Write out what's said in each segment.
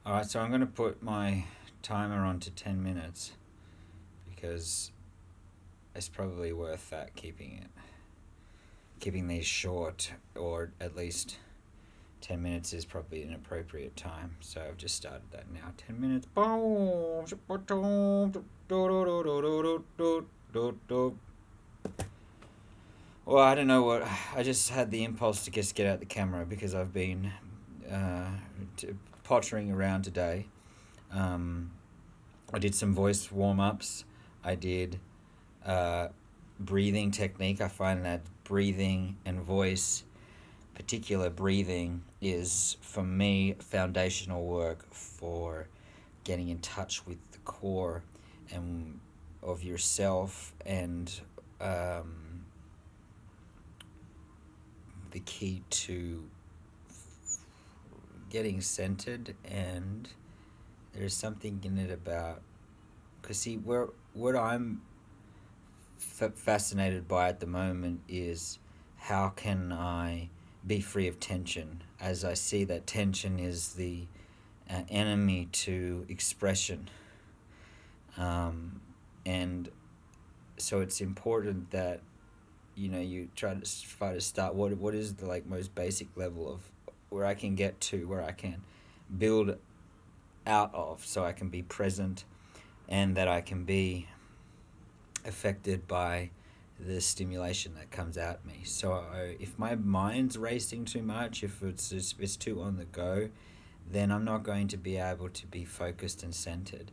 All right, so I'm going to put my timer on to 10 minutes because it's probably worth that keeping these short, or at least 10 minutes is probably an appropriate time. So I've just started that now. 10 minutes. Well, I don't know what. I just had the impulse to just get out the camera because I've been uh, pottering around today. Um, I did some voice warm ups. I did uh, breathing technique. I find that breathing and voice, particular breathing, is for me foundational work for getting in touch with the core and of yourself, and um, the key to getting centered. And there's something in it about, because see, where what I'm fascinated by at the moment is how can I be free of tension, as I see that tension is the enemy to expression. And so it's important that you try to start what is the like most basic level of where I can get to, where I can build out of, so I can be present and that I can be affected by the stimulation that comes at me. So if my mind's racing too much, if it's too on the go, then I'm not going to be able to be focused and centered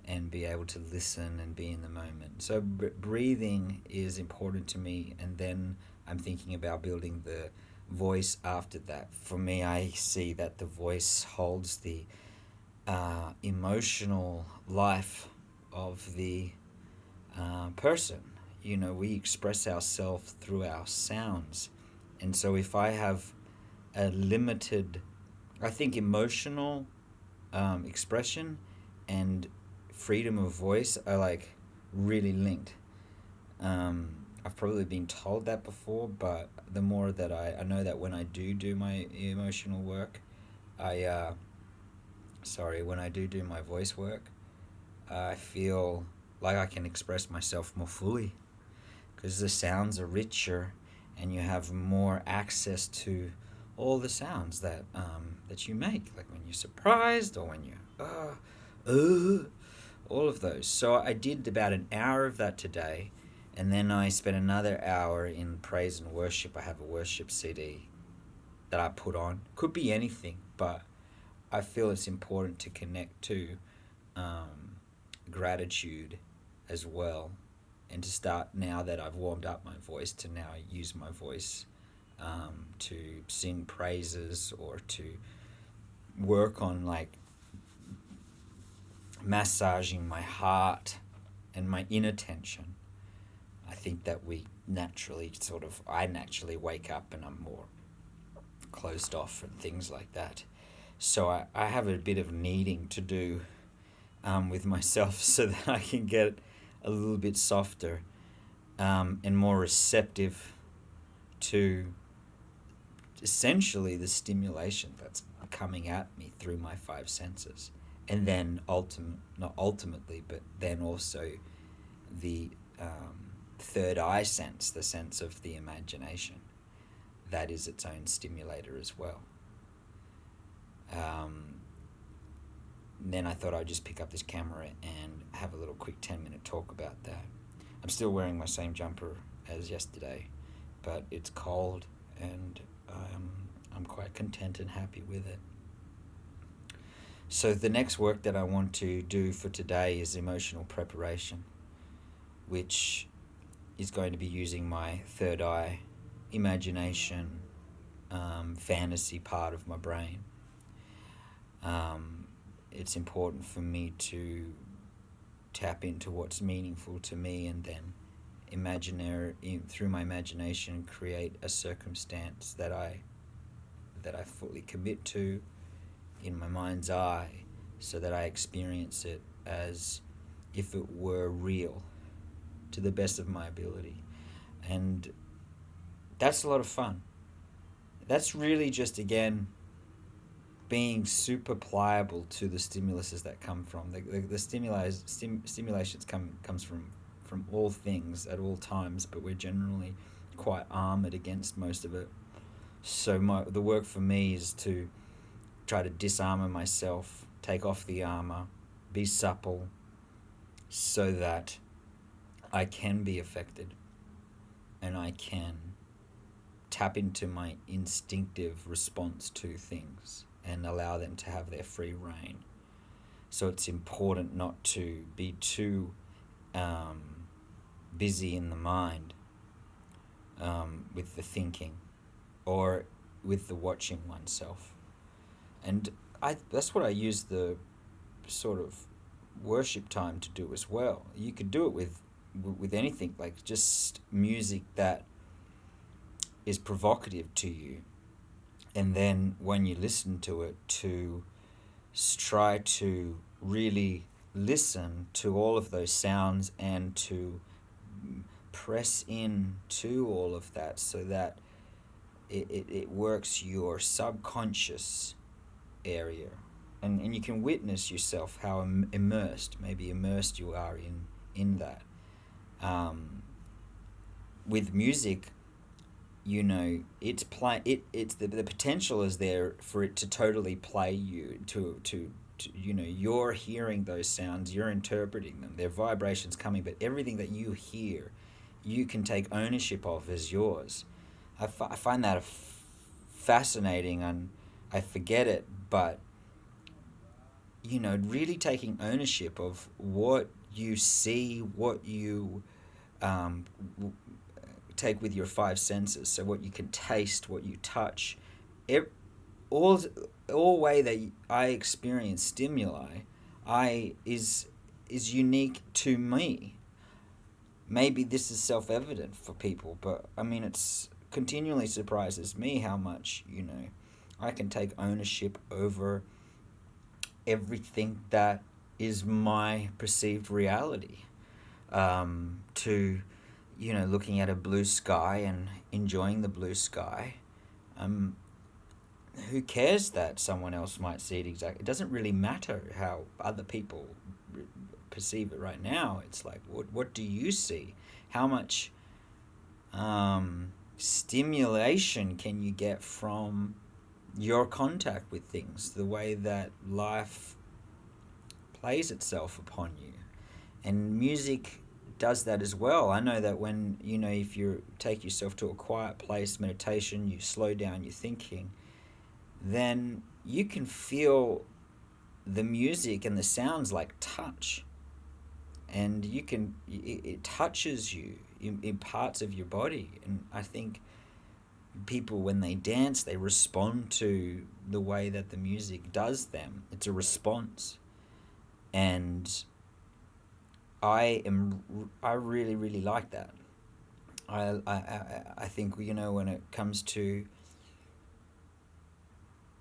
and be able to listen and be in the moment. So breathing is important to me, and then I'm thinking about building the voice after that. For me, I see that the voice holds the emotional life of the person. We express ourselves through our sounds. And so if I have a limited, I think emotional expression and freedom of voice are like really linked. I've probably been told that before, but the more that I know that when I do my emotional work, I when I do my voice work, I feel like I can express myself more fully because the sounds are richer, and you have more access to all the sounds that you make, like when you're surprised or when you're all of those. So I did about an hour of that today, and then I spent another hour in praise and worship. I have a worship CD that I put on. Could be anything, but I feel it's important to connect to um, gratitude as well, and to start, now that I've warmed up my voice, to now use my voice to sing praises or to work on like massaging my heart and my inner tension. I think that I naturally wake up and I'm more closed off and things like that. So I have a bit of needing to do with myself so that I can get a little bit softer and more receptive to essentially the stimulation that's coming at me through my five senses. And then not ultimately, but then also the third eye sense, the sense of the imagination, that is its own stimulator as well. Um, then I thought I'd just pick up this camera and have a little quick 10-minute talk about that. I'm still wearing my same jumper as yesterday, but it's cold, and I'm quite content and happy with it. So the next work that I want to do for today is emotional preparation, which is going to be using my third eye, imagination, fantasy part of my brain. It's important for me to tap into what's meaningful to me, and then through my imagination, create a circumstance that I fully commit to in my mind's eye, so that I experience it as if it were real to the best of my ability. And that's a lot of fun. That's really just, again, being super pliable to the stimuluses that come from the stimulations comes from all things at all times, but we're generally quite armored against most of it. So the work for me is to try to disarmor myself, take off the armor, be supple, so that I can be affected and I can tap into my instinctive response to things and allow them to have their free reign. So it's important not to be too busy in the mind with the thinking or with the watching oneself. And that's what I use the sort of worship time to do as well. You could do it with anything, like just music that is provocative to you, and then when you listen to it, to try to really listen to all of those sounds and to press in to all of that, so that it works your subconscious area, and you can witness yourself how immersed you are in that. With music, it's the potential is there for it to totally play you to you're hearing those sounds, you're interpreting them, they're vibrations coming, but everything that you hear, you can take ownership of as yours. I find that fascinating, and I forget it, but really taking ownership of what you see, what you take with your five senses. So what you can taste, what you touch, all way that I experience stimuli, is unique to me. Maybe this is self-evident for people, but I mean, it's continually surprises me how much I can take ownership over everything that is my perceived reality. To looking at a blue sky and enjoying the blue sky. Who cares that someone else might see it exactly? It doesn't really matter how other people perceive it right now. It's like, what do you see? How much stimulation can you get from your contact with things, the way that life plays itself upon you? And music does that as well. I know that when, if you take yourself to a quiet place, meditation, you slow down your thinking, then you can feel the music and the sounds like touch. And it touches you in parts of your body. And I think people, when they dance, they respond to the way that the music does them. It's a response. And I really, really like that. I think, when it comes to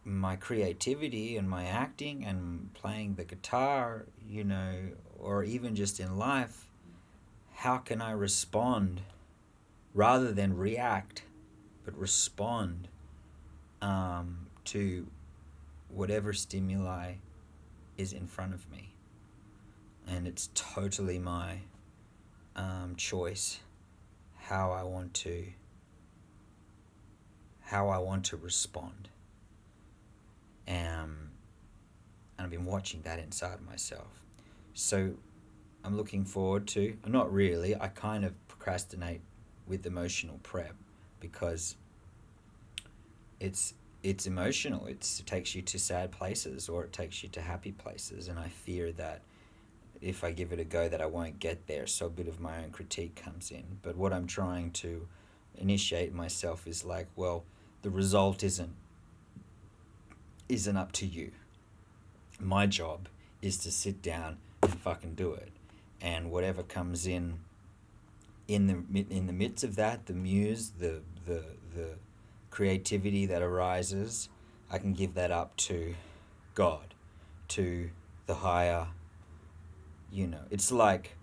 my creativity and my acting and playing the guitar, or even just in life, how can I respond rather than react, but respond to whatever stimuli is in front of me? And it's totally my choice how I want to respond. And I've been watching that inside myself. So I'm looking forward to, not really, I kind of procrastinate with emotional prep, because it's emotional. It takes you to sad places, or it takes you to happy places, and I fear that if I give it a go that I won't get there, so a bit of my own critique comes in. But what I'm trying to initiate myself is like, well, the result isn't up to you. My job is to sit down and fucking do it, and whatever comes in the midst of that, the muse, the creativity that arises, I can give that up to God, to the higher. It's like,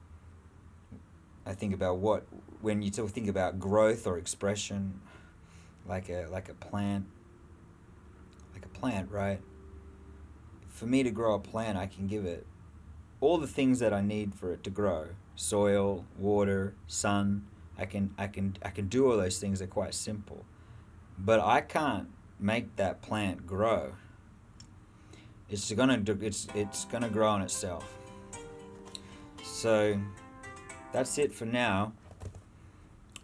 I think about when you think about growth or expression, like a plant, right? for me to grow a plant, I can give it all the things that I need for it to grow: soil, water, sun. I can do all those things. They're quite simple, but I can't make that plant grow. It's gonna grow on itself. So that's it for now.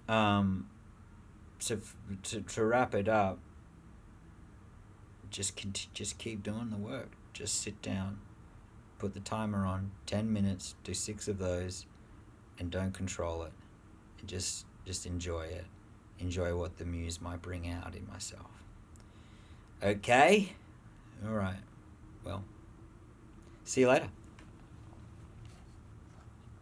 Um, to wrap it up, just keep doing the work. Just sit down, put the timer on, 10 minutes, do 6 of those, and don't control it. And just enjoy it. Enjoy what the muse might bring out in myself. Okay? All right. Well, see you later.